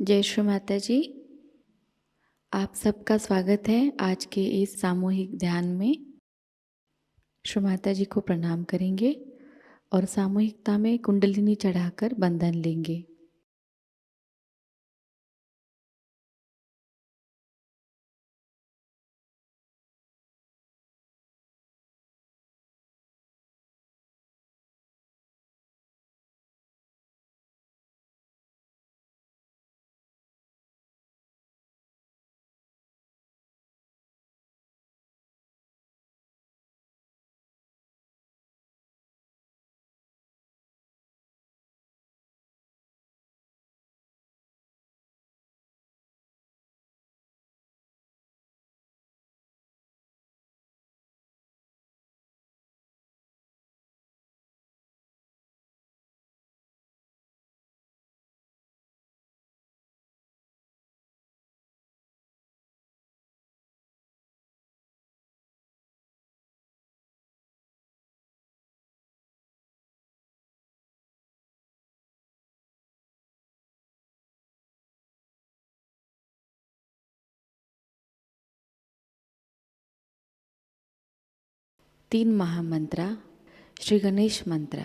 जय श्री माता जी। आप सबका स्वागत है आज के इस सामूहिक ध्यान में। श्री माता जी को प्रणाम करेंगे और सामूहिकता में कुंडलिनी चढ़ाकर बंधन लेंगे। तीन महामंत्रा। श्री गणेश मंत्र।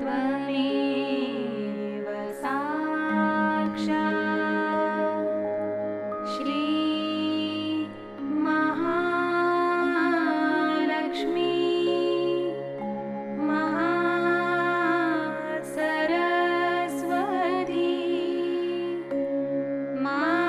त्वमेव साक्षात् श्री महालक्ष्मी महासरस्वती माता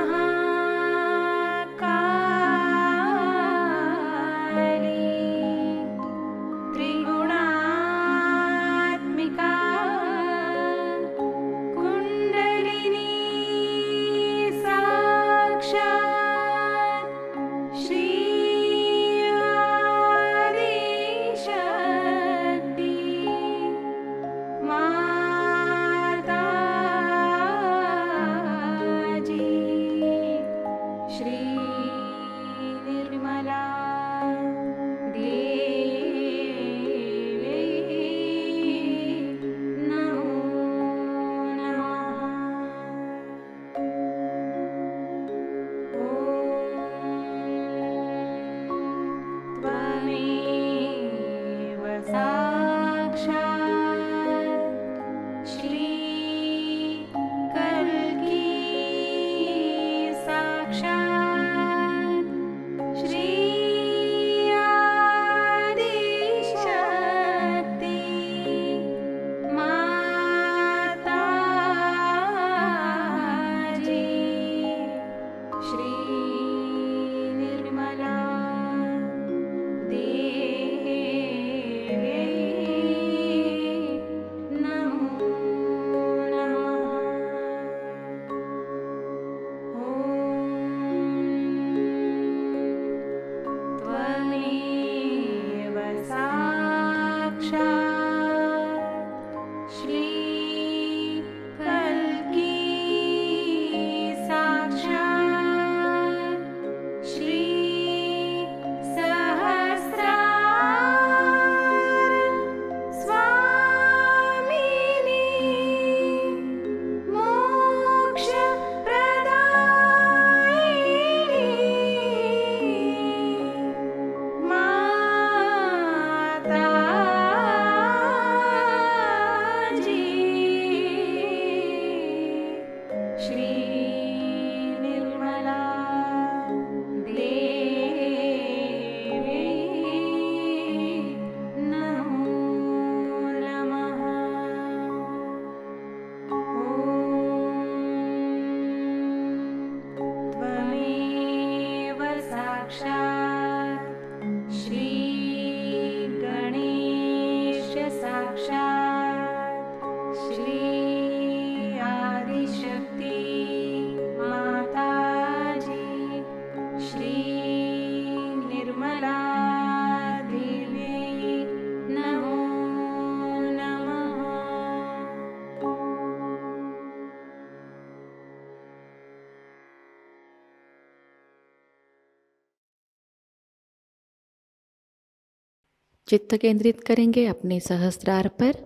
चित्त केंद्रित करेंगे अपने सहस्त्रार पर।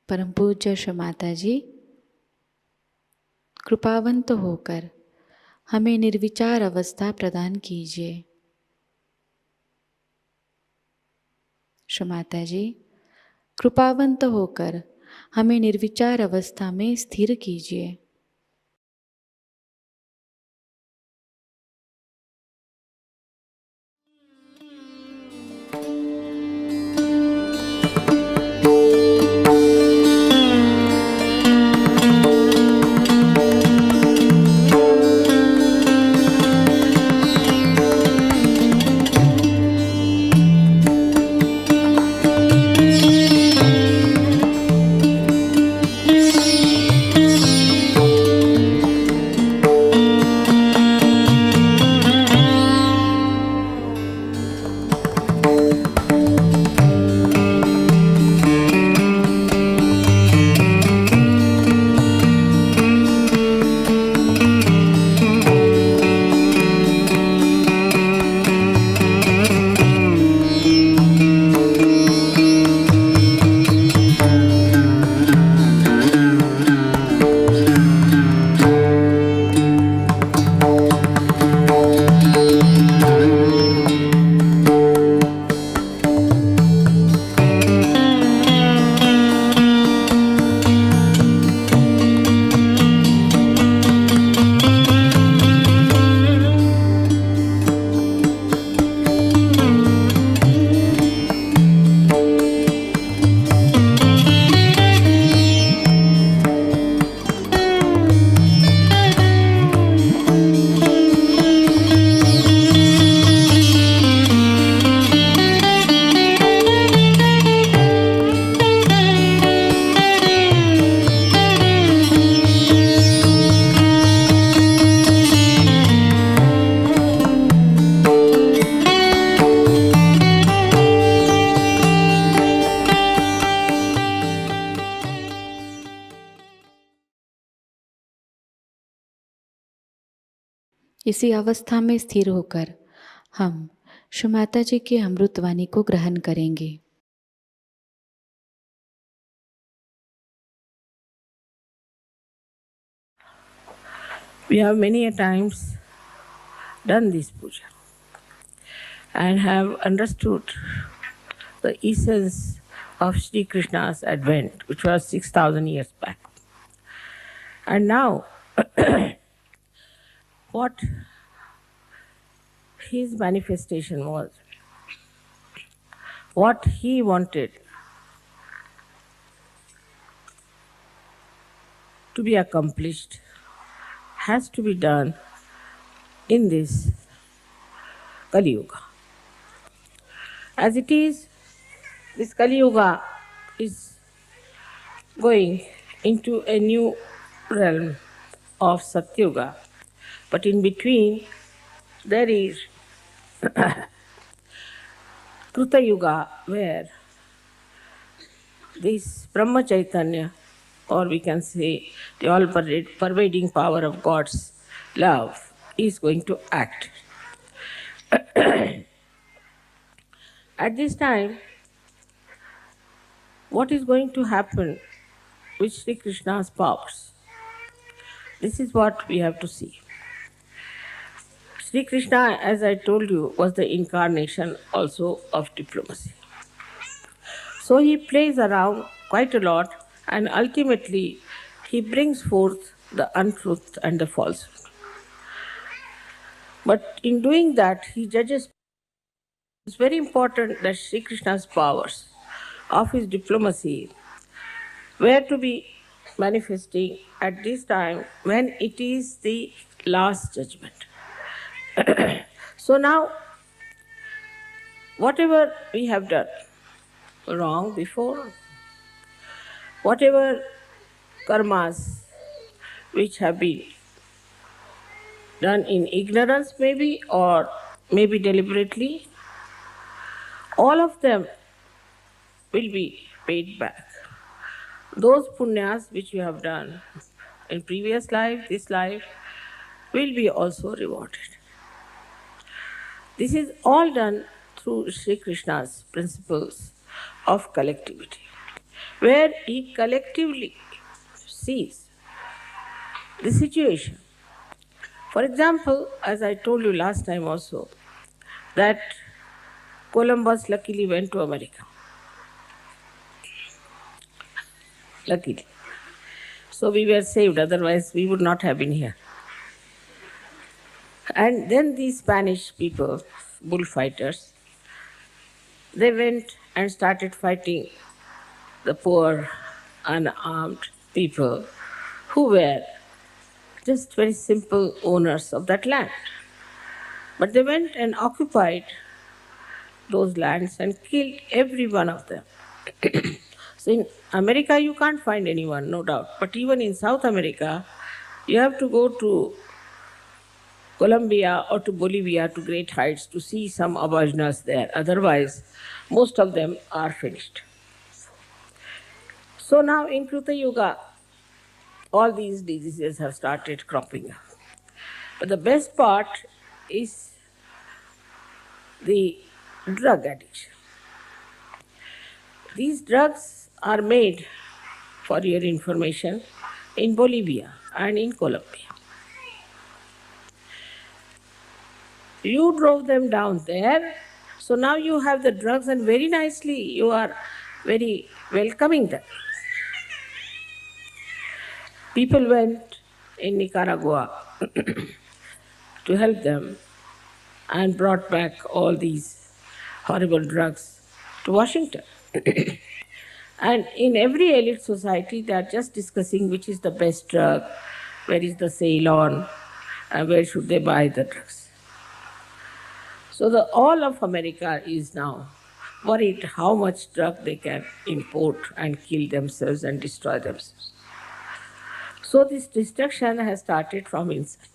परम पूज्य श्री माताजी कृपावंत होकर हमें निर्विचार अवस्था प्रदान कीजिए। श्री माताजी कृपावंत होकर हमें निर्विचार अवस्था में स्थिर कीजिए। इसी अवस्था में स्थिर होकर हम श्री माताजी की अमृतवाणी को ग्रहण करेंगे। We have many a times done this puja and have understood the essence of Shri Krishna's advent, which was 6,000 years back. And now, what his manifestation was, what he wanted to be accomplished, has to be done in this Kali Yuga. As it is, this Kali Yuga is going into a new realm of Satyuga, but in between there is Kruta Yuga, where this Brahma Chaitanya, or we can say the all pervading power of God's love, is going to act. At this time, what is going to happen with Sri Krishna's powers? This is what we have to see. Sri Krishna, as I told you, was the incarnation also of diplomacy. So he plays around quite a lot, and ultimately he brings forth the untruth and the falsehood. But in doing that, he judges. It's very important that Sri Krishna's powers of his diplomacy were to be manifesting at this time when it is the last judgment. So now, whatever we have done wrong before, whatever karmas which have been done in ignorance maybe, or maybe deliberately, all of them will be paid back. Those punyas which you have done in previous life, this life, will be also rewarded. This is all done through Sri Krishna's principles of collectivity, where he collectively sees the situation. For example, as I told you last time also, that Columbus luckily went to America. Luckily. So we were saved, otherwise we would not have been here. And then these Spanish people, bullfighters, they went and started fighting the poor, unarmed people who were just very simple owners of that land. But they went and occupied those lands and killed every one of them. So in America, you can't find anyone, no doubt. But even in South America, you have to go to Colombia or to Bolivia to great heights to see some aboriginals there. Otherwise, most of them are finished. So now in Kruta Yuga, all these diseases have started cropping up. But the best part is the drug addiction. These drugs are made, for your information, in Bolivia and in Colombia. You drove them down there, so now you have the drugs and very nicely you are very welcoming them. People went in Nicaragua to help them and brought back all these horrible drugs to Washington. And in every elite society, they are just discussing which is the best drug, where is the Ceylon, and where should they buy the drugs. So all of America is now worried how much drug they can import and kill themselves and destroy themselves. So this destruction has started from inside.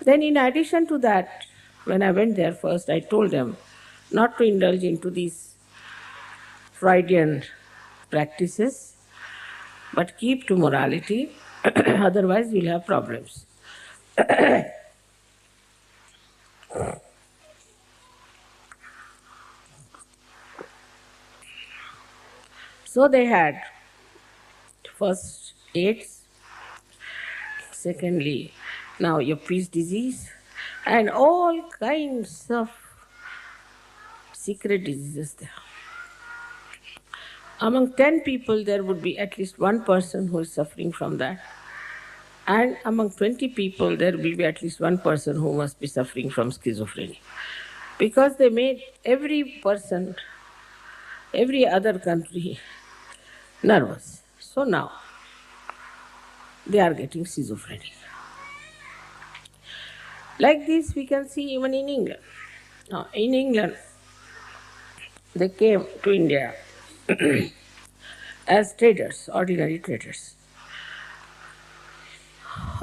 Then in addition to that, when I went there first, I told them not to indulge into these Freudian practices, but keep to morality, otherwise you'll have problems. So they had first AIDS, secondly now your peace disease, and all kinds of secret diseases there. Among 10 people, there would be at least one person who is suffering from that. And among 20 people, there will be at least one person who must be suffering from schizophrenia. Because they made every person, every other country nervous. So now, they are getting schizophrenia. Like this, we can see even in England. Now, in England, they came to India as traders, ordinary traders,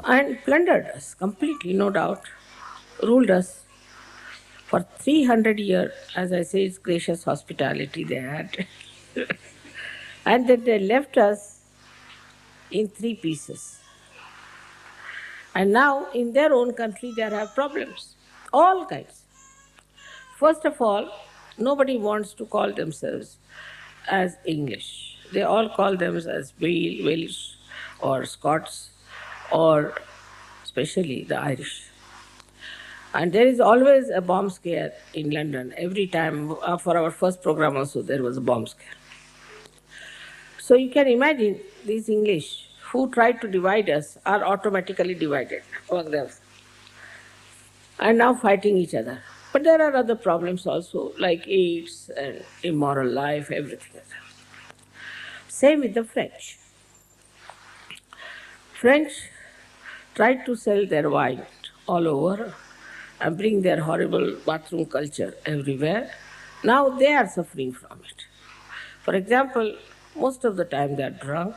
and plundered us completely, no doubt, ruled us for 300 years. As I say, it's gracious hospitality they had. And then they left us in 3 pieces. And now in their own country they have problems, all kinds. First of all, nobody wants to call themselves as English. They all call themselves as Welsh or Scots or especially the Irish. And there is always a bomb scare in London. Every time, for our first program also, there was a bomb scare. So you can imagine these English who tried to divide us are automatically divided among them and now fighting each other. But there are other problems also, like AIDS and immoral life, everything. Same with the French. French tried to sell their wine all over and bring their horrible bathroom culture everywhere. Now they are suffering from it. For example, most of the time they are drunk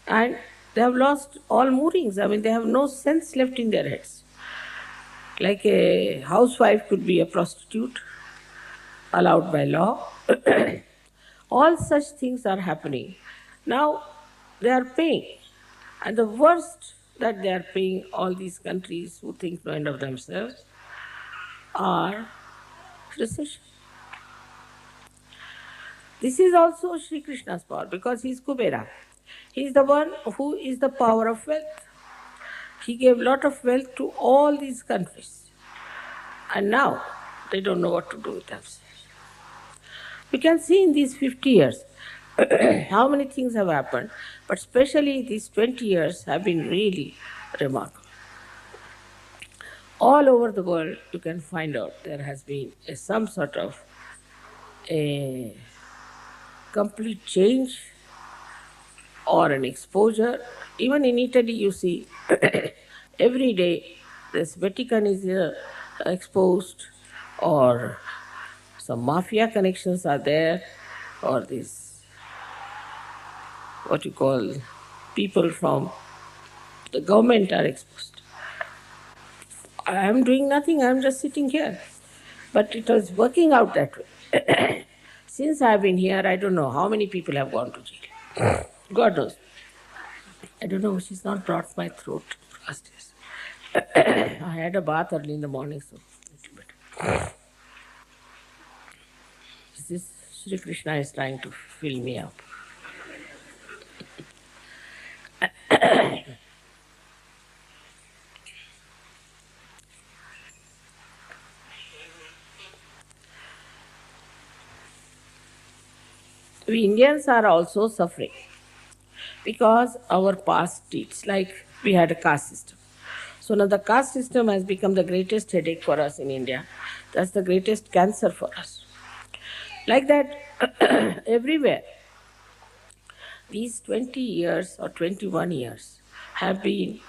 and they have lost all moorings. I mean, they have no sense left in their heads. Like a housewife could be a prostitute, allowed by law. All such things are happening. Now they are paying And the worst that they are paying all these countries who think no end of themselves are recession. This is also Shri Krishna's power because he is Kubera. He is the one who is the power of wealth. He gave lot of wealth to all these countries. And now they don't know what to do with themselves. We can see in these 50 years how many things have happened, but especially these 20 years have been really remarkable. All over the world, you can find out there has been some sort of a complete change or an exposure. Even in Italy, you see every day this Vatican is exposed, or some mafia connections are there, or this, what you call, people from the government are exposed. I am doing nothing, I am just sitting here. But it was working out that way. Since I have been here, I don't know how many people have gone to jail. God knows. I don't know, she's not brought my throat last year. I had a bath early in the morning, so little bit. This Sri Krishna is trying to fill me up. We Indians are also suffering because our past deeds, like we had a caste system. So now the caste system has become the greatest headache for us in India. That's the greatest cancer for us. Like that, everywhere, these 20 years or 21 years have been,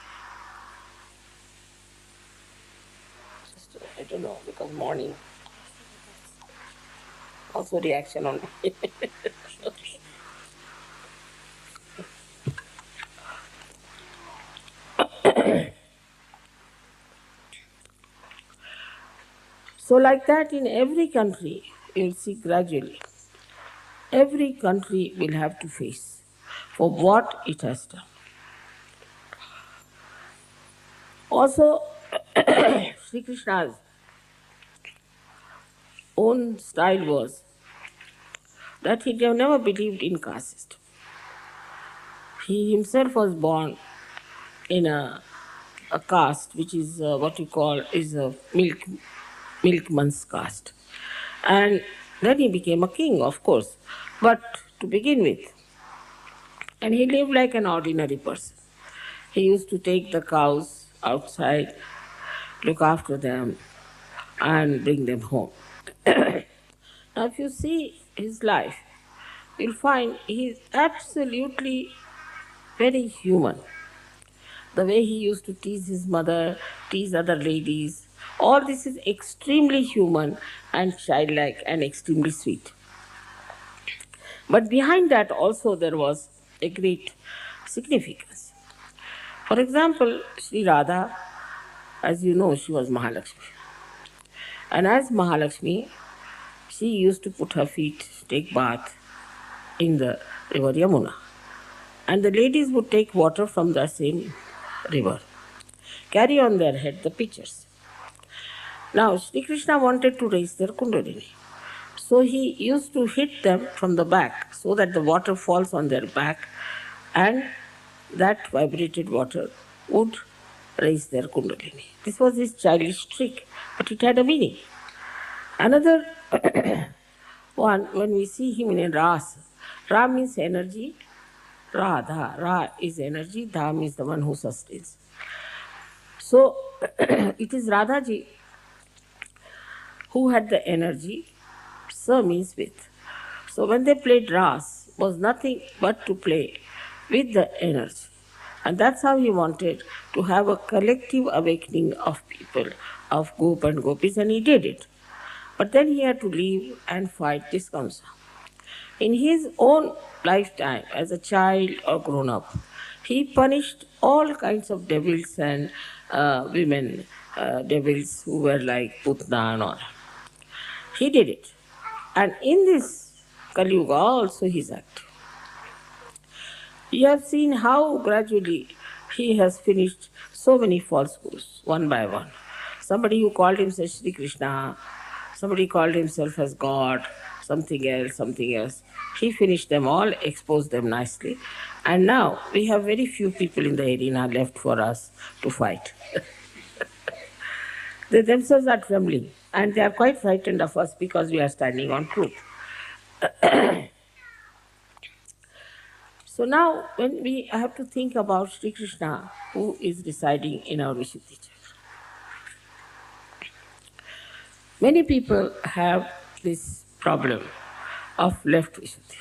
I don't know, because morning, also reaction on me. So like that in every country, you'll see gradually, every country will have to face for what it has done. Also, Sri Krishna's own style was that he never believed in caste system. He himself was born in a caste which is what you call is a milkman's caste. And then he became a king, of course, but to begin with. And he lived like an ordinary person. He used to take the cows outside, look after them, and bring them home. Now, if you see his life, you'll find he is absolutely very human. The way he used to tease his mother, tease other ladies, all this is extremely human and childlike and extremely sweet. But behind that also there was a great significance. For example, Sri Radha, as you know, she was Mahalakshmi. And as Mahalakshmi, she used to put her feet, take bath in the river Yamuna. And the ladies would take water from the same river, carry on their head the pitchers. Now, Sri Krishna wanted to raise their kundalini. So he used to hit them from the back so that the water falls on their back, and that vibrated water would raise their kundalini. This was his childish trick, but it had a meaning. Another one, when we see him in a ras, ra means energy, Radha, Ra is energy, Dha means the one who sustains. So it is Radhaji who had the energy, Sa means with. So when they played Ras, was nothing but to play with the energy. And that's how he wanted to have a collective awakening of people, of Gop and Gopis, and he did it. But then he had to leave and fight this Kamsa. In his own lifetime, as a child or grown up, he punished all kinds of devils and women, devils who were like Putna and all. He did it. And in this Kali Yuga also he is active. You have seen how gradually he has finished so many false gurus, one by one. Somebody who called himself Shri Krishna, somebody called himself as God, something else, something else. He finished them all, exposed them nicely. And now we have very few people in the arena left for us to fight. They themselves are trembling and they are quite frightened of us because we are standing on truth. So now, when we have to think about Sri Krishna, who is residing in our Vishuddhi, many people have this problem of left Vishuddhi.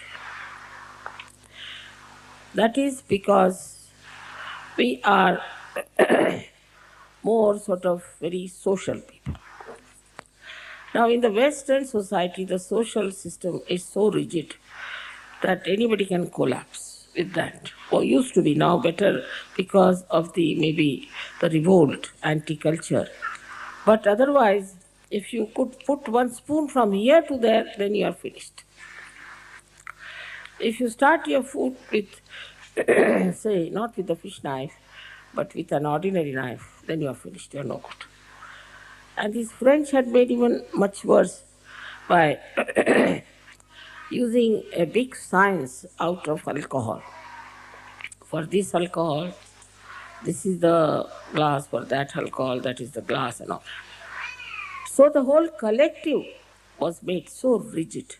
That is because we are more sort of very social people. Now, in the Western society, the social system is so rigid that anybody can collapse with that. Or used to be, now better because of the maybe the revolt, anti-culture. But otherwise, if you could put one spoon from here to there, then you are finished. If you start your food with, say, not with a fish knife, but with an ordinary knife, then you are finished, you are no good. And these French had made even much worse by using a big science out of alcohol. For this alcohol, this is the glass, for that alcohol, that is the glass and all. So the whole collective was made so rigid.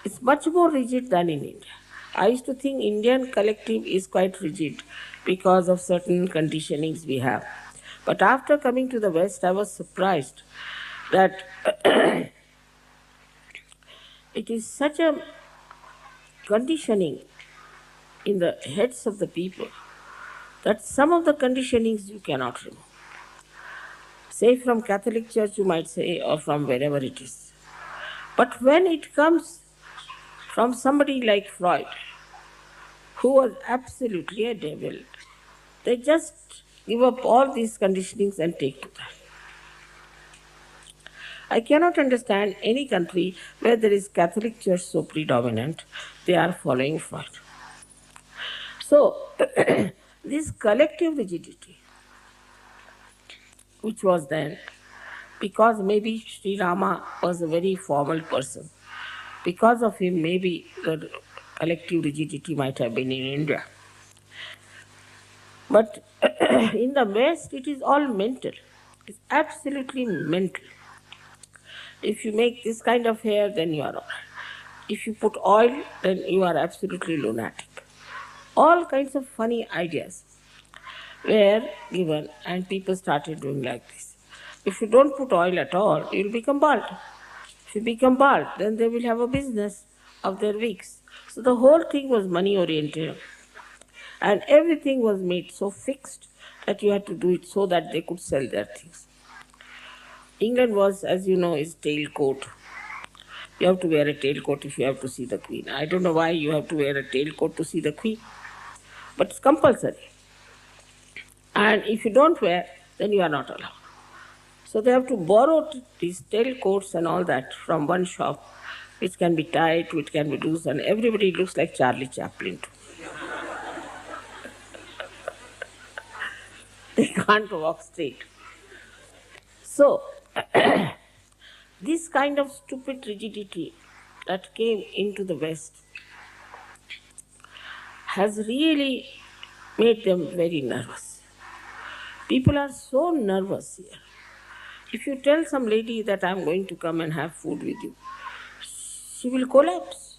It's much more rigid than in India. I used to think Indian collective is quite rigid because of certain conditionings we have. But after coming to the West, I was surprised that it is such a conditioning in the heads of the people that some of the conditionings you cannot remove. Say from Catholic Church, you might say, or from wherever it is. But when it comes from somebody like Freud, who was absolutely a devil, they just give up all these conditionings and take to that. I cannot understand any country where there is Catholic Church so predominant, they are following Freud. So, this collective rigidity, which was then, because maybe Sri Rama was a very formal person, because of him maybe the collective rigidity might have been in India. But in the West, it is all mental. It's absolutely mental. If you make this kind of hair, then you are all right. If you put oil, then you are absolutely lunatic. All kinds of funny ideas were given, and people started doing like this. If you don't put oil at all, you will become bald. If you become bald, then they will have a business of their wigs. So the whole thing was money oriented. And everything was made so fixed that you had to do it so that they could sell their things. England was, as you know, is tailcoat. You have to wear a tailcoat if you have to see the Queen. I don't know why you have to wear a tailcoat to see the Queen, but it's compulsory. And if you don't wear, then you are not allowed. So they have to borrow these tailcoats and all that from one shop, which can be tight, which can be loose, and everybody looks like Charlie Chaplin too. They can't walk straight. So, this kind of stupid rigidity that came into the West has really made them very nervous. People are so nervous here. If you tell some lady that I'm going to come and have food with you, she will collapse.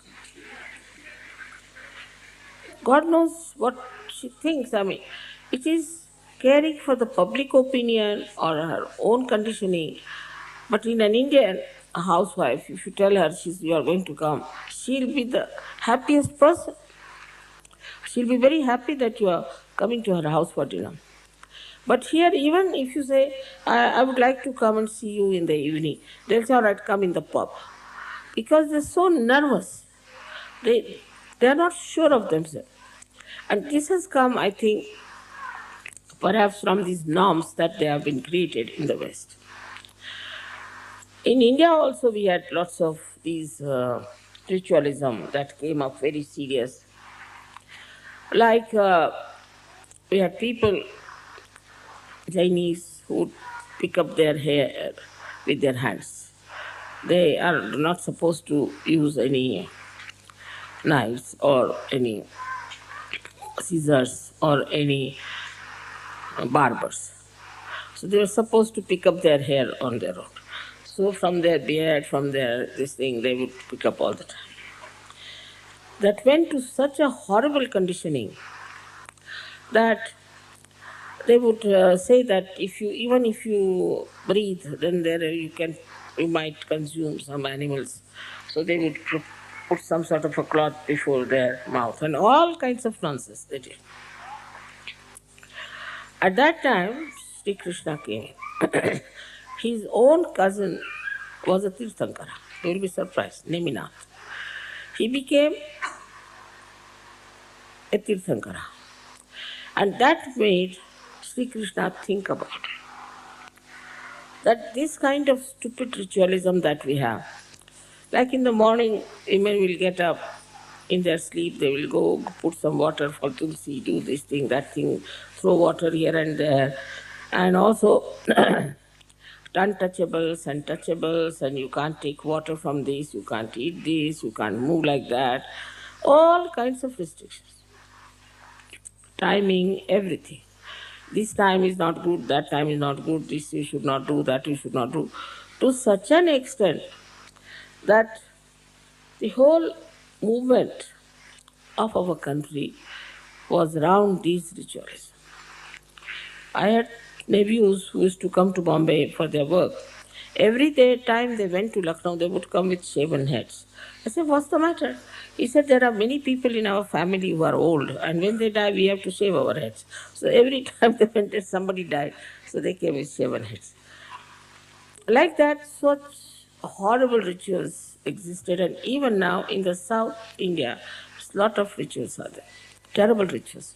God knows what she thinks. I mean, it is caring for the public opinion or her own conditioning. But in an Indian housewife, if you tell her you are going to come, she'll be the happiest person. She'll be very happy that you are coming to her house for dinner. But here, even if you say, I would like to come and see you in the evening, they'll say, all right, come in the pub. Because they're so nervous. They are not sure of themselves. And this has come, I think, perhaps from these norms that they have been created in the West. In India also we had lots of these ritualism that came up very serious. Like we had people, Chinese, who would pick up their hair with their hands. They are not supposed to use any knives or any scissors or any barbers. So they were supposed to pick up their hair on their own. So from their beard, from their this thing, they would pick up all the time. That went to such a horrible conditioning that they would say that if you even if you breathe, then you might consume some animals. So they would put some sort of a cloth before their mouth and all kinds of nonsense they did. At that time, Sri Krishna came. His own cousin was a Tirthankara. You will be surprised, Neminath. He became a Tirthankara. And that made Sri Krishna think about it. That this kind of stupid ritualism that we have, like in the morning, women will get up in their sleep, they will go put some water for Tulsi, do this thing, that thing, throw water here and there, and also untouchables and touchables, and you can't take water from this, you can't eat this, you can't move like that, all kinds of restrictions. Timing, everything. This time is not good, that time is not good, this you should not do, that you should not do. To such an extent that the whole movement of our country was around these rituals. I had nephews who used to come to Bombay for their work. Every time they went to Lucknow, they would come with shaven heads. I said, what's the matter? He said, there are many people in our family who are old, and when they die, we have to shave our heads. So every time they went there, somebody died, so they came with shaven heads. Like that, such horrible rituals existed, and even now in the South India, a lot of rituals are there. Terrible rituals.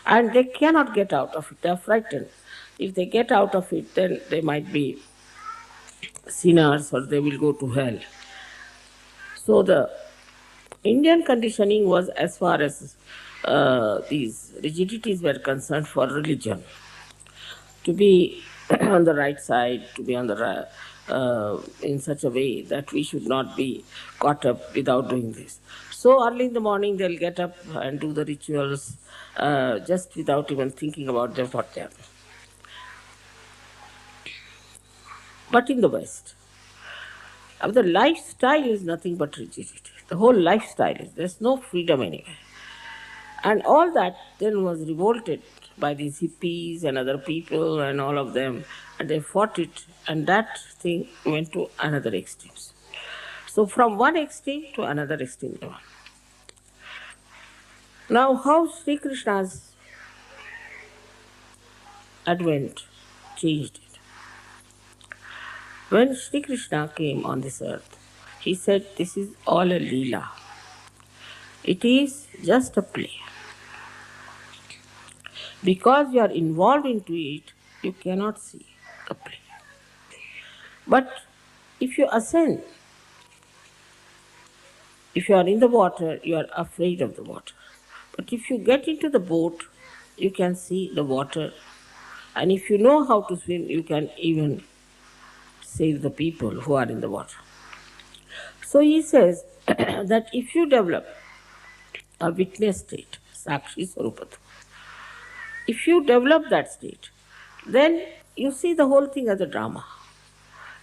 And they cannot get out of it, they are frightened. If they get out of it, then they might be sinners or they will go to hell. So the Indian conditioning was as far as these rigidities were concerned for religion. To be on the right side, to be on the in such a way that we should not be caught up without doing this. So early in the morning they'll get up and do the rituals just without even thinking about them, what they are. But in the West, the lifestyle is nothing but rigidity. The whole lifestyle is, there's no freedom anywhere. And all that then was revolted by these hippies and other people and all of them, and they fought it, and that thing went to another extreme. So from one extreme to another extreme. Now how Sri Krishna's advent changed it. When Sri Krishna came on this earth, he said, this is all a leela. It is just a play. Because you are involved into it, you cannot see the play. But if you ascend, if you are in the water, you are afraid of the water. But if you get into the boat, you can see the water. And if you know how to swim, you can even save the people who are in the water. So he says that if you develop a witness state, Sakshi Swarupata, if you develop that state, then you see the whole thing as a drama.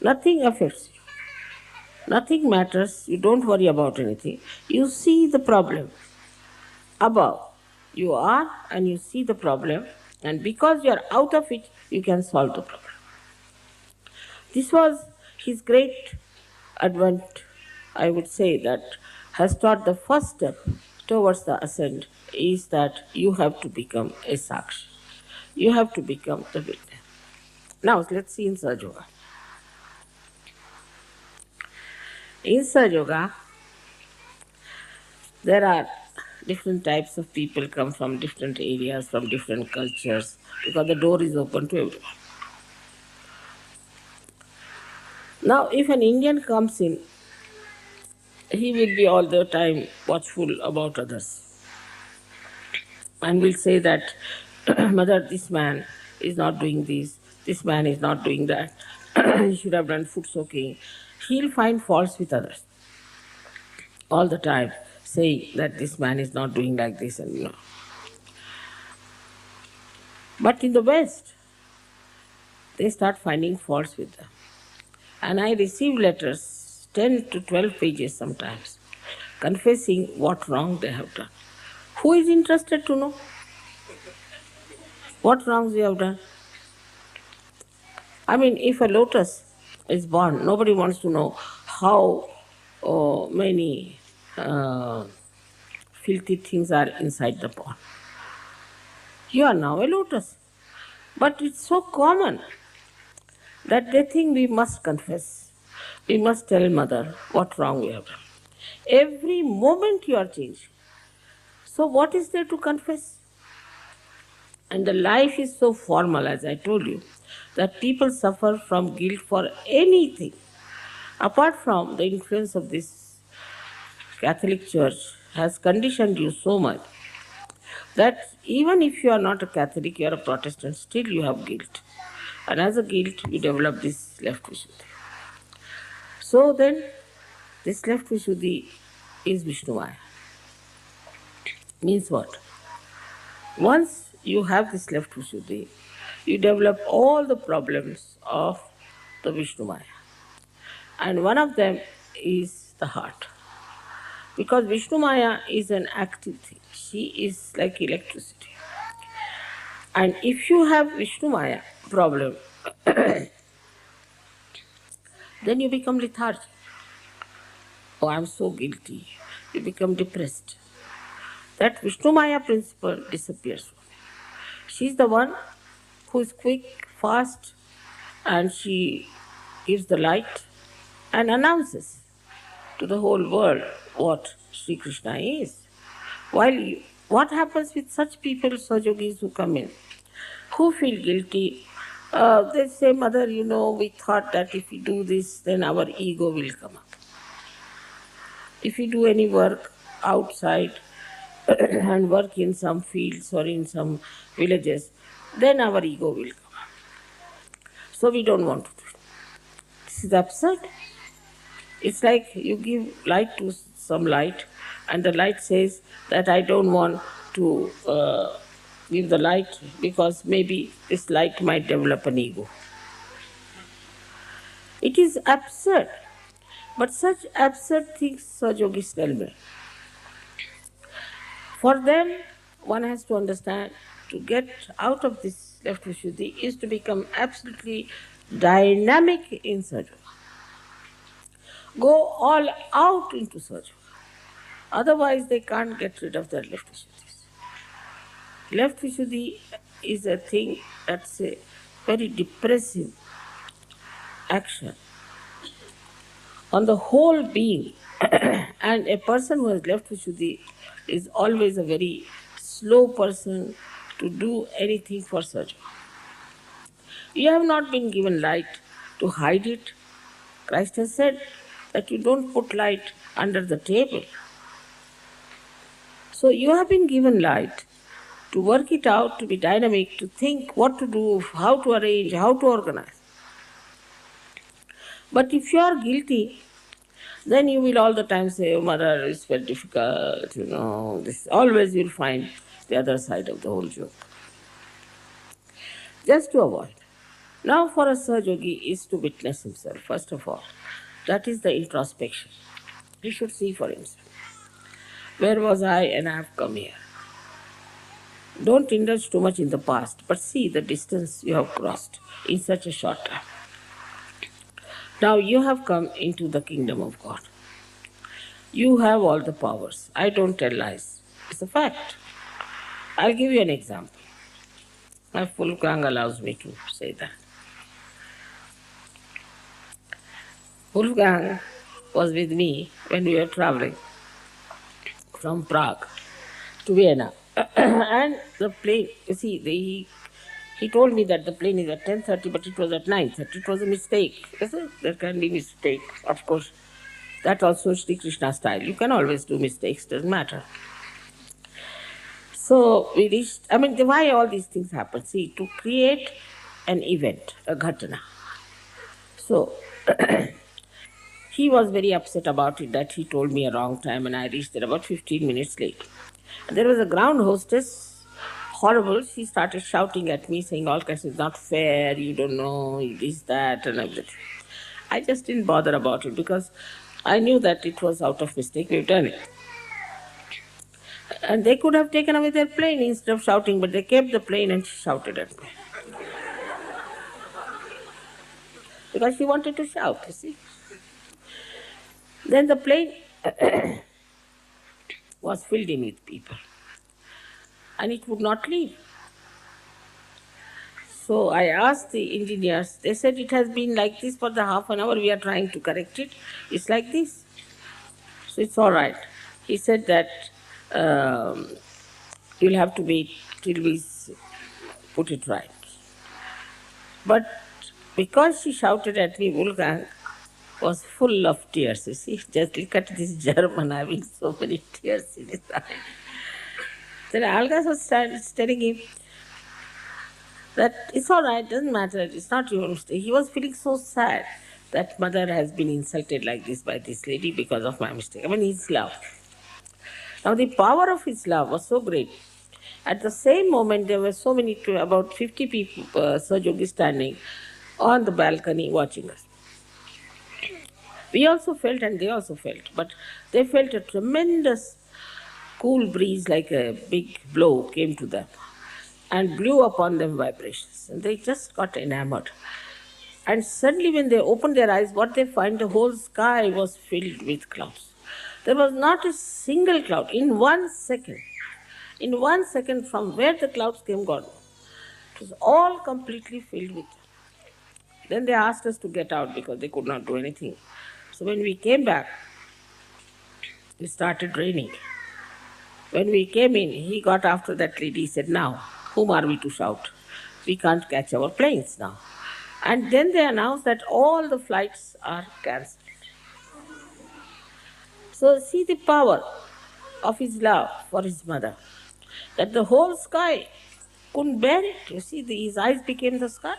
Nothing affects you. Nothing matters. You don't worry about anything. You see the problem above. You are and you see the problem, and because you are out of it, you can solve the problem. This was his great advent, I would say, that has taught the first step towards the ascent is that you have to become a Sakshi. You have to become the witness. Now let's see in Sahaja Yoga. In Sahaja Yoga, there are different types of people come from different areas, from different cultures, because the door is open to everyone. Now, if an Indian comes in, he will be all the time watchful about others and will say that Mother, this man is not doing this man is not doing that, he should have done foot soaking. He'll find faults with others all the time, saying that this man is not doing like this and But in the West, they start finding faults with them. And I receive letters, 10 to 12 pages sometimes, confessing what wrong they have done. Who is interested to know what wrongs we have done? I mean, if a lotus is born, nobody wants to know how many filthy things are inside the pond. You are now a lotus. But it's so common that they think we must confess. We must tell Mother what wrong we have done. Every moment you are changing. So what is there to confess? And the life is so formal, as I told you, that people suffer from guilt for anything. Apart from the influence of this Catholic Church has conditioned you so much that even if you are not a Catholic, you are a Protestant, still you have guilt. And as a guilt, you develop this left Vishuddhi. So then, this left Vishuddhi is Vishnumaya. Means what? Once you have this left Vishuddhi, you develop all the problems of the Vishnumaya. And one of them is the heart. Because Vishnumaya is an active thing. She is like electricity. And if you have Vishnumaya problem, then you become lethargic. Oh, I'm so guilty. You become depressed. That Vishnumaya principle disappears. She's the one who is quick, fast, and she gives the light and announces to the whole world what Sri Krishna is. What happens with such people, Sahajogis who come in, who feel guilty? They say, Mother, we thought that if we do this, then our ego will come up. If we do any work outside and work in some fields or in some villages, then our ego will come up. So we don't want to do it. This is absurd. It's like you give light to some light, and the light says that I don't want to give the light because maybe this light might develop an ego. It is absurd. But such absurd things Sahajogis tell me. For them, one has to understand, to get out of this left Vishuddhi is to become absolutely dynamic in Sahajayoga. Go all out into Sahajayoga. Otherwise, they can't get rid of their left Vishuddhis. Left Vishuddhi is a thing that's a very depressive action on the whole being. And a person who has left Vishuddhi is always a very slow person to do anything for Sahajayoga. You have not been given light to hide it. Christ has said that you don't put light under the table. So you have been given light to work it out, to be dynamic, to think what to do, how to arrange, how to organize. But if you are guilty, then you will all the time say, oh, Mother, it's very difficult, this. Always you'll find the other side of the whole joke. Just to avoid. Now for a Sahajogi is to witness himself, first of all. That is the introspection. He should see for himself. Where was I and I have come here? Don't indulge too much in the past, but see the distance you have crossed in such a short time. Now you have come into the kingdom of God. You have all the powers. I don't tell lies. It's a fact. I'll give you an example. My full gang allows me to say that. Wolfgang was with me when we were traveling from Prague to Vienna. And the plane, you see, he told me that the plane is at 10:30, but it was at 9:30. It was a mistake. There can be mistake, of course. That also Shri Krishna style. You can always do mistakes, doesn't matter. So we reached, why all these things happen? See, to create an event, a ghatana. So he was very upset about it that he told me a wrong time and I reached there about 15 minutes late. And there was a ground hostess, horrible. She started shouting at me, saying all kinds of, it's not fair, you don't know, this, that, and everything. I just didn't bother about it because I knew that it was out of mistake, we've done it. And they could have taken away their plane instead of shouting, but they kept the plane and she shouted at me. Because she wanted to shout, you see. Then the plane was filled in with people. And it would not leave. So I asked the engineers, they said it has been like this for the half an hour, we are trying to correct it. It's like this. So it's all right. He said that you'll have to wait till we put it right. But because she shouted at me, Wolfgang was full of tears. You see, just look at this German having so many tears in his eyes. Then Alga was telling him that it's all right, doesn't matter, it's not your mistake. He was feeling so sad that mother has been insulted like this by this lady because of my mistake. His love. Now the power of his love was so great. At the same moment, there were so many, about 50 people, Sahajayogi standing on the balcony watching us. We also felt and they also felt, but they felt a tremendous cool breeze like a big blow came to them and blew upon them vibrations. And they just got enamored. And suddenly when they opened their eyes, what they find, the whole sky was filled with clouds. There was not a single cloud. In 1 second from where the clouds came, gone. It was all completely filled with. Then they asked us to get out because they could not do anything. So when we came back, it started raining. When we came in, he got after that lady, he said, now, whom are we to shout? We can't catch our planes now. And then they announced that all the flights are cancelled. So see the power of his love for his mother, that the whole sky couldn't bear it. You see, his eyes became the sky.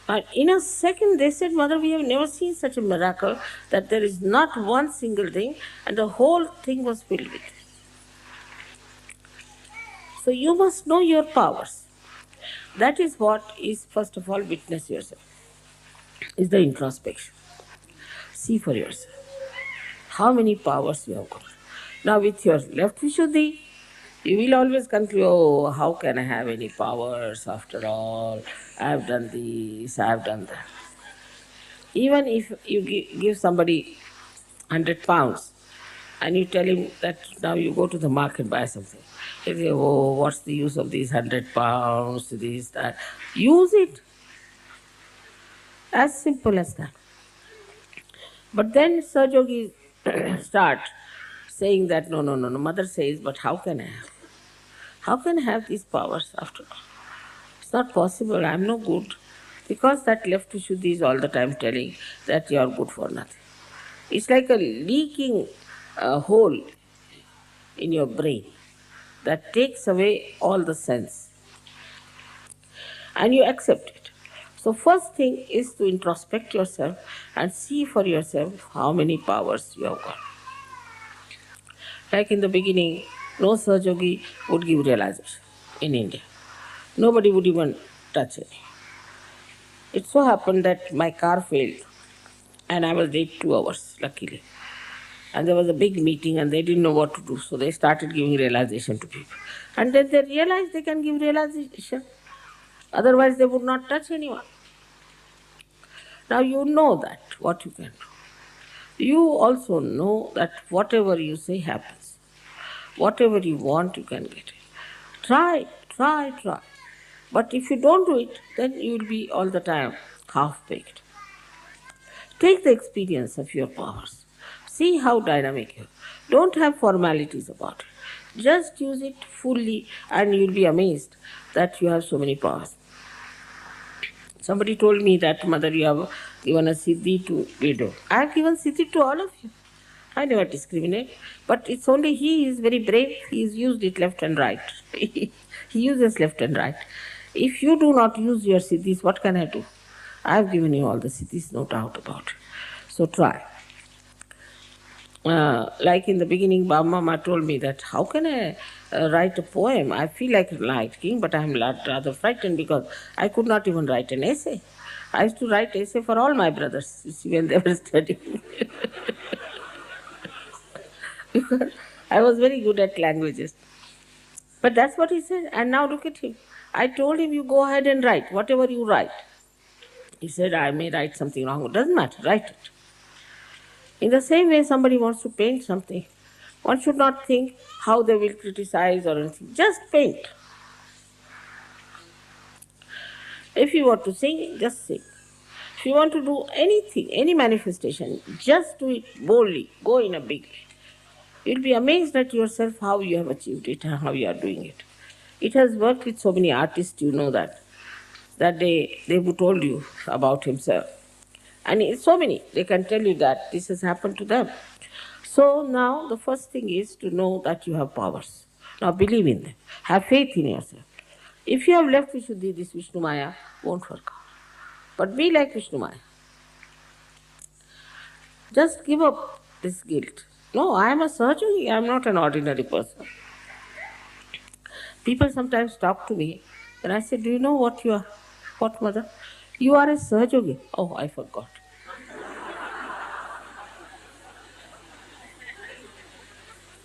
And in a second they said, Mother, we have never seen such a miracle that there is not one single thing and the whole thing was filled with it. So you must know your powers. That is what is, first of all, witness yourself, is the introspection. See for yourself how many powers you have got. Now with your left Vishuddhi, you will always conclude, oh, how can I have any powers after all? I have done this, I have done that. Even if you give somebody 100 pounds and you tell him that now you go to the market, buy something. He say, oh, what's the use of these 100 pounds, this, that. Use it. As simple as that. But then Sahajayogi start saying that, no, mother says, but how can I have? How can I have these powers after all? It's not possible, I'm no good. Because that left Vishuddhi is all the time telling that you are good for nothing. It's like a leaking hole in your brain that takes away all the sense. And you accept it. So first thing is to introspect yourself and see for yourself how many powers you have got. Like in the beginning, no Sahajayogi would give realization in India. Nobody would even touch it. It so happened that my car failed and I was late 2 hours, luckily. And there was a big meeting and they didn't know what to do, so they started giving realization to people. And then they realized they can give realization. Otherwise they would not touch anyone. Now you know that, what you can do. You also know that whatever you say happens. Whatever you want, you can get it. Try. But if you don't do it, then you will be all the time half-baked. Take the experience of your powers. See how dynamic you are. Don't have formalities about it. Just use it fully and you'll be amazed that you have so many powers. Somebody told me that, Mother, you have given a siddhi to widow. I have given siddhi to all of you. I never discriminate, but it's only he is very brave. He has used it left and right. He uses left and right. If you do not use your siddhis, what can I do? I have given you all the siddhis, no doubt about it. So try. Like in the beginning, Baba Mama told me that how can I write a poem? I feel like writing, but I'm rather frightened because I could not even write an essay. I used to write essay for all my brothers, you see, when they were studying. Because I was very good at languages. But that's what he said. And now look at him. I told him, you go ahead and write, whatever you write. He said, I may write something wrong. It doesn't matter, write it. In the same way, somebody wants to paint something. One should not think how they will criticize or anything. Just paint. If you want to sing, just sing. If you want to do anything, any manifestation, just do it boldly. Go in a big way. You'll be amazed at yourself how you have achieved it and how you are doing it. It has worked with so many artists, you know that. That they told you about himself. And it's so many, they can tell you that this has happened to them. So now the first thing is to know that you have powers. Now believe in them. Have faith in yourself. If you have left Vishuddhi, this Vishnu Maya won't work out. But be like Vishnu Maya. Just give up this guilt. No, I am a Sahajayogi, I am not an ordinary person. People sometimes talk to me and I say, do you know what you are? What, mother? You are a Sahajayogi. Oh, I forgot.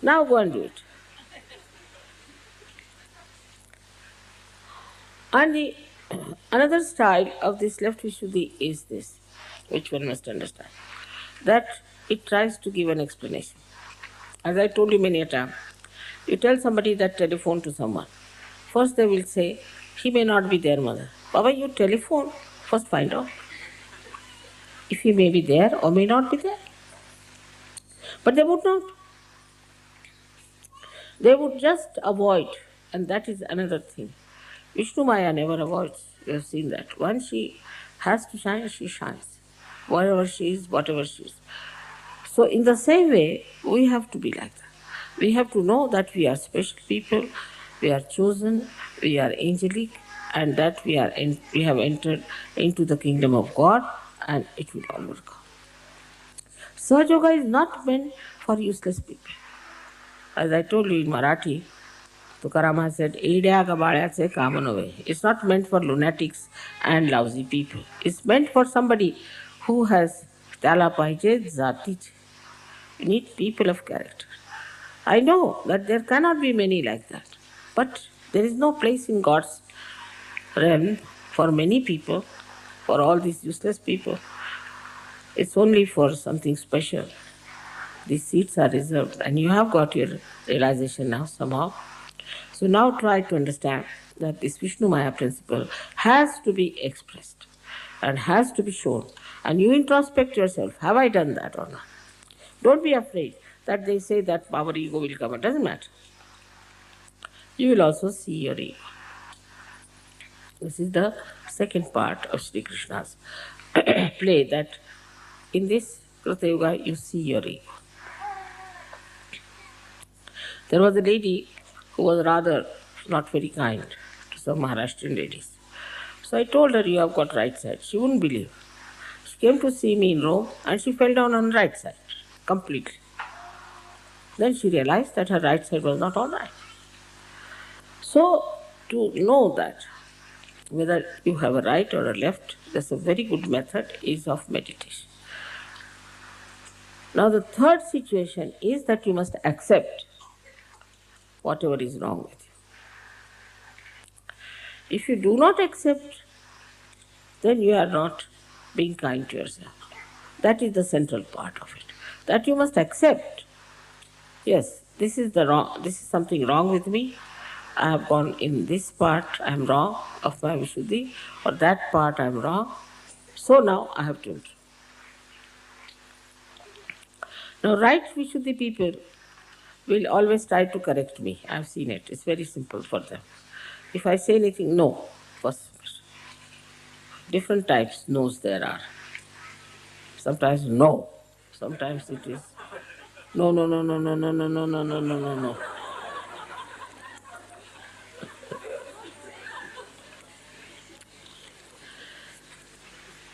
Now go and do it. And another style of this left Vishuddhi is this, which one must understand, that it tries to give an explanation. As I told you many a time, you tell somebody that telephone to someone. First they will say, he may not be there, mother. Baba, you telephone, first find out if he may be there or may not be there. But they would not. They would just avoid, and that is another thing. Vishnu Maya never avoids. You have seen that. Once she has to shine, she shines. Wherever she is, whatever she is. So in the same way, we have to be like that. We have to know that we are special people, we are chosen, we are angelic, and that we have entered into the kingdom of God, and it will all work out. Sahaja Yoga is not meant for useless people. As I told you in Marathi, Tukarama said, "Eidya gabaळ्याचे काम नव्हे." It's not meant for lunatics and lousy people. It's meant for somebody who has त्याला पाहिजे जातीचे. You need people of character. I know that there cannot be many like that, but there is no place in God's realm for many people, for all these useless people. It's only for something special. These seats are reserved, and you have got your realization now somehow. So now try to understand that this Vishnu Maya principle has to be expressed and has to be shown. And you introspect yourself, have I done that or not? Don't be afraid that they say that our ego will come. It doesn't matter. You will also see your ego. This is the second part of Sri Krishna's play, that in this Krita Yoga you see your ego. There was a lady who was rather not very kind to some Maharashtrian ladies. So I told her, you have got right side. She wouldn't believe. She came to see me in Rome and she fell down on right side completely. Then she realized that her right side was not all right. So to know that whether you have a right or a left, that's a very good method is of meditation. Now the third situation is that you must accept whatever is wrong with you. If you do not accept, then you are not being kind to yourself. That is the central part of it. That you must accept. Yes, this is something wrong with me. I have gone in this part, I am wrong of my Vishuddhi, or that part I am wrong. So now I have to improve. Now right Vishuddhi people will always try to correct me. I have seen it. It's very simple for them. If I say anything, no. First, different types no's there are. Sometimes no. Sometimes it is No, no, no, no, no, no, no, no, no, no, no, no, no.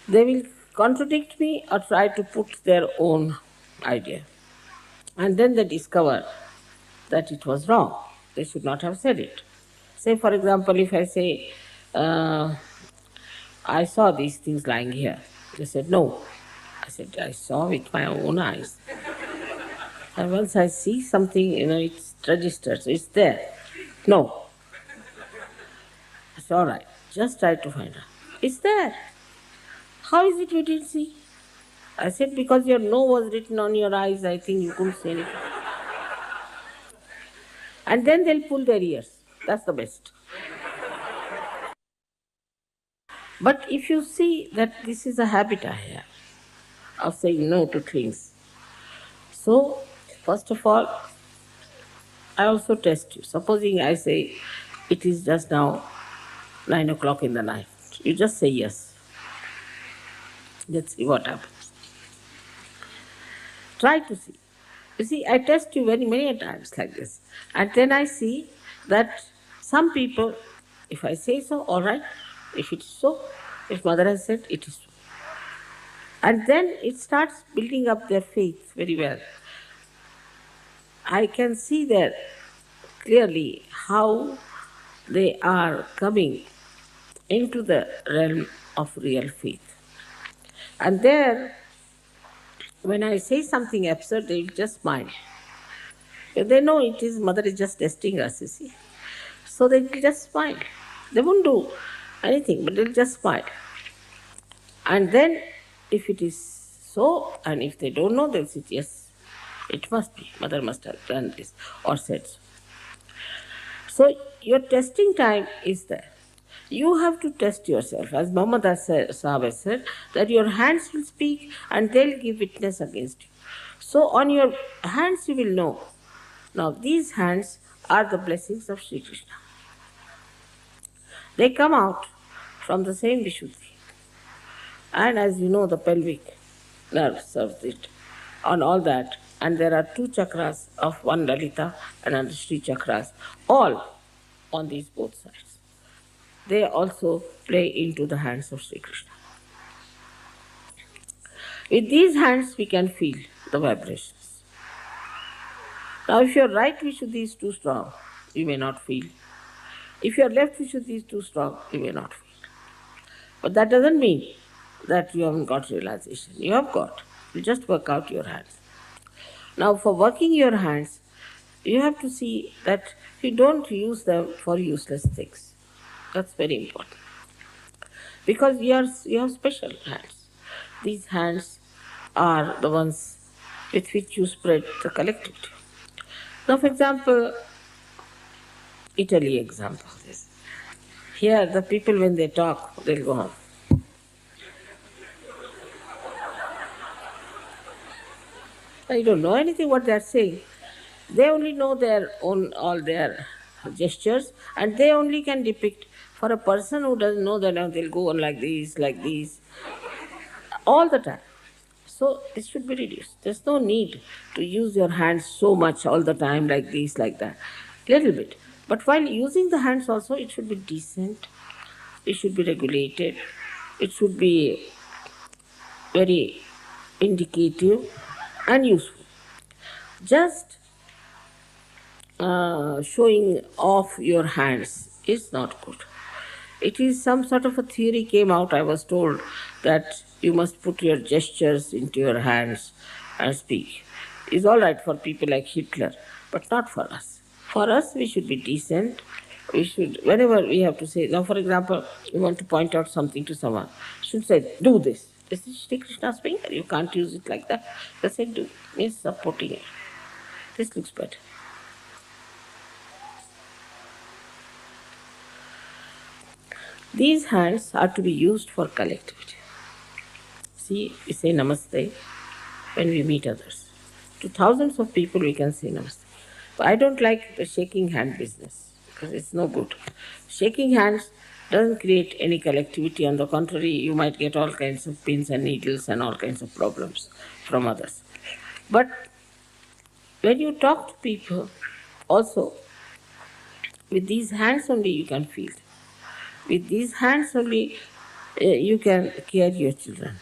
They will contradict me or try to put their own idea. And then they discover that it was wrong. They should not have said it. Say, for example, if I say, I saw these things lying here. They said, no. I said, I saw with my own eyes. And once I see something, it registers, it's there. No. I said, all right, just try to find out. It's there. How is it you didn't see? I said, because your no was written on your eyes, I think you couldn't say anything. And then they'll pull their ears. That's the best. But if you see that this is a habit I have of saying no to things, so first of all, I also test you. Supposing I say, it is just now 9 o'clock in the night. You just say yes. Let's see what happens. Try to see. You see, I test you many times like this. And then I see that some people, if I say so, all right. If it is so, if mother has said, it is so. And then it starts building up their faith very well. I can see there clearly how they are coming into the realm of real faith. And there, when I say something absurd, they will just smile. They know it is mother is just testing us, you see. So they will just smile. They won't do anything, but they'll just smile. And then, if it is so, and if they don't know, they'll say, yes, it must be. Mother must have done this or said so. So your testing time is there. You have to test yourself. As Muhammad Sahib has said, that your hands will speak and they'll give witness against you. So on your hands you will know. Now these hands are the blessings of Shri Krishna. They come out from the same Vishuddhi. And as you know, the pelvic nerve serves it on all that. And there are two chakras of one Lalita and another Shri chakras, all on these both sides. They also play into the hands of Sri Krishna. With these hands we can feel the vibrations. Now if your right Vishuddhi is too strong, you may not feel. If your left Vishuddhi is too strong, you may not feel. But that doesn't mean that you haven't got realization. You have got. You just work out your hands. Now for working your hands, you have to see that you don't use them for useless things. That's very important. Because you have special hands. These hands are the ones with which you spread the collectivity. Now, for example, Italy example. Here, the people when they talk, they'll go on. I don't know anything what they're saying. They only know their own, all their gestures, and they only can depict. For a person who doesn't know that, they'll go on like this, all the time. So this should be reduced. There's no need to use your hands so much all the time like this, like that. Little bit. But while using the hands also, it should be decent, it should be regulated, it should be very indicative and useful. Just showing off your hands is not good. It is some sort of a theory came out, I was told, that you must put your gestures into your hands and speak. It's all right for people like Hitler, but not for us. For us, we should be decent. We should, whenever we have to say, now for example, you want to point out something to someone, you should say, do this. This is Shri Krishna's finger, you can't use it like that. They say, do, means supporting it. This looks better. These hands are to be used for collectivity. See, we say namaste when we meet others. To thousands of people we can say namaste. But I don't like the shaking hand business because it's no good. Shaking hands doesn't create any collectivity. On the contrary, you might get all kinds of pins and needles and all kinds of problems from others. But When you talk to people, also, with these hands only you can feel. With these hands only you can care your children.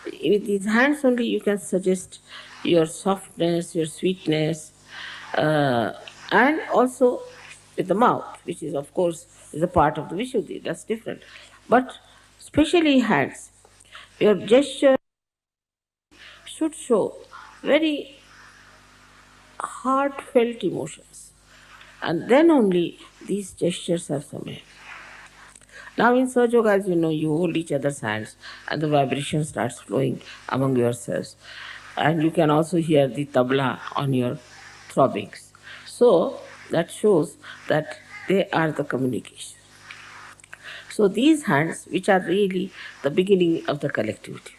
With these hands only you can suggest your softness, your sweetness, uh, and also with the mouth, which is of course is a part of the Vishuddhi, that's different. But especially hands, your gesture should show very heartfelt emotions, and then only these gestures are some. Now in Sahajayoga, as you know, you hold each other's hands and the vibration starts flowing among yourselves. And you can also hear the tabla on your throbbings. So that shows that they are the communication. So these hands, which are really the beginning of the collectivity,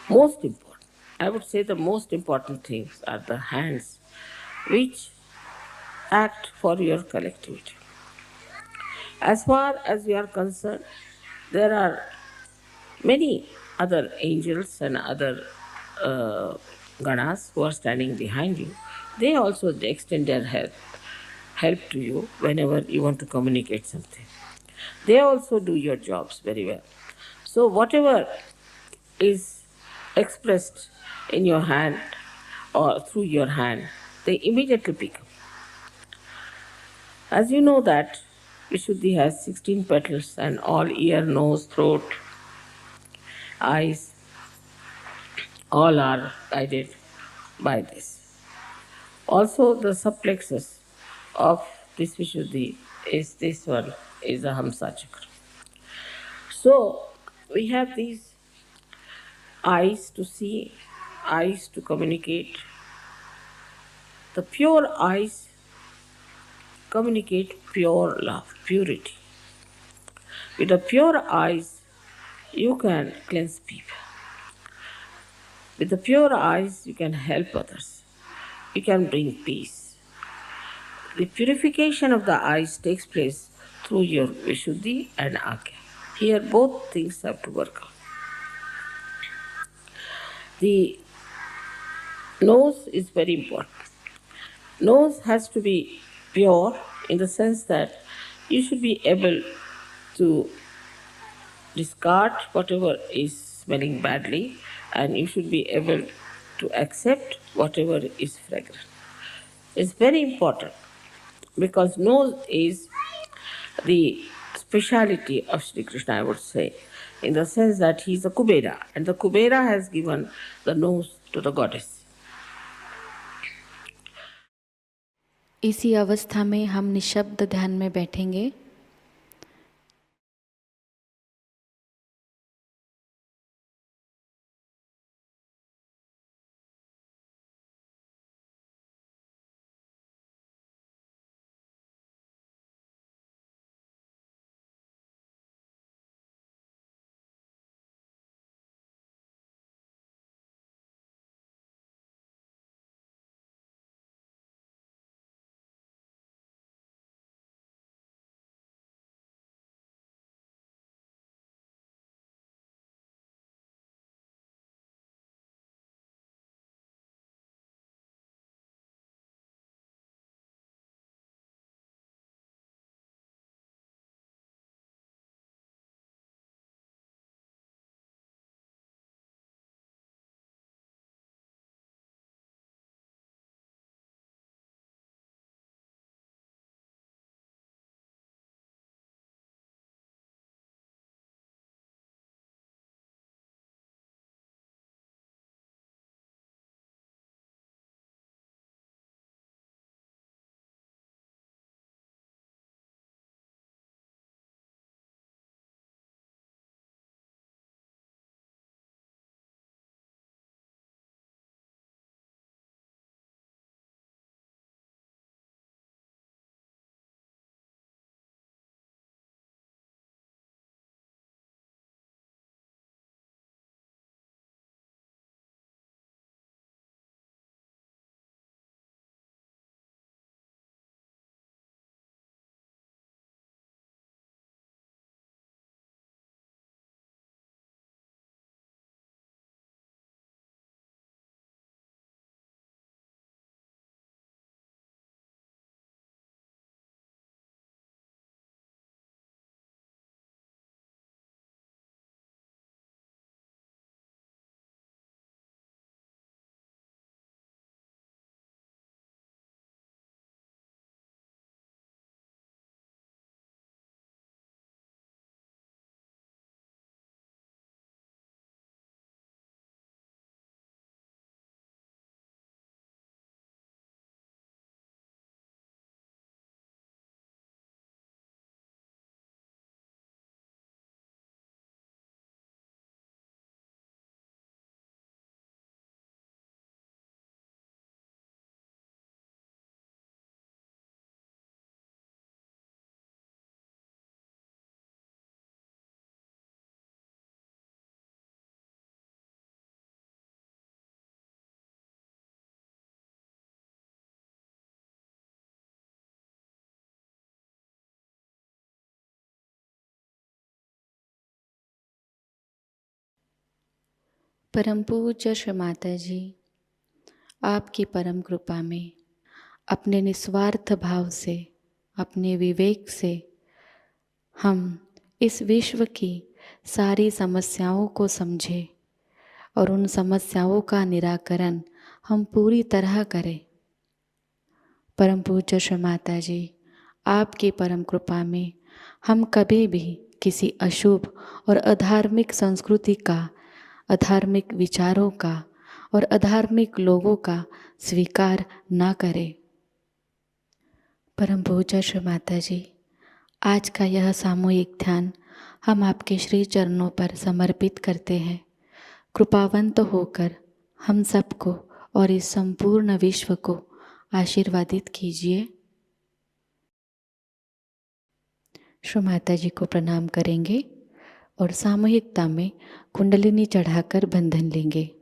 most important, I would say the most important things are the hands which act for your collectivity. As far as we are concerned, there are many other angels and other ganas who are standing behind you. They also extend their help to you whenever you want to communicate something. They also do your jobs very well. So whatever is expressed in your hand or through your hand, they immediately pick up. As you know that Vishuddhi has 16 petals and all ear, nose, throat, eyes, all are guided by this. Also, the subplexus of this Vishuddhi is this one, is the Hamsa Chakra. So, we have these eyes to see, eyes to communicate. The pure eyes communicate pure love, purity. With the pure eyes, you can cleanse people. With the pure eyes, you can help others. You can bring peace. The purification of the eyes takes place through your Vishuddhi and Agya. Here both things have to work out. The nose is very important. Nose has to be pure in the sense that you should be able to discard whatever is smelling badly and you should be able to accept whatever is fragrant. It's very important because nose is the speciality of Sri Krishna, I would say, in the sense that he is a Kubera, and the Kubera has given the nose to the goddess. इसी अवस्था में हम निशब्द ध्यान में बैठेंगे। परम पूज्य श्री माताजी, आपकी परम कृपा में अपने निस्वार्थ भाव से, अपने विवेक से हम इस विश्व की सारी समस्याओं को समझें और उन समस्याओं का निराकरण हम पूरी तरह करें। परम पूज्य श्री माताजी, आपकी परम कृपा में हम कभी भी किसी अशुभ और अधार्मिक संस्कृति का, अधार्मिक विचारों का और अधार्मिक लोगों का स्वीकार ना करें। परम पूज्य श्री माताजी, आज का यह सामूहिक ध्यान हम आपके श्री चरणों पर समर्पित करते हैं। कृपावंत होकर हम सबको और इस संपूर्ण विश्व को आशीर्वादित कीजिए। श्री माताजी को प्रणाम करेंगे और सामूहिकता में कुंडलिनी चढ़ाकर बंधन लेंगे।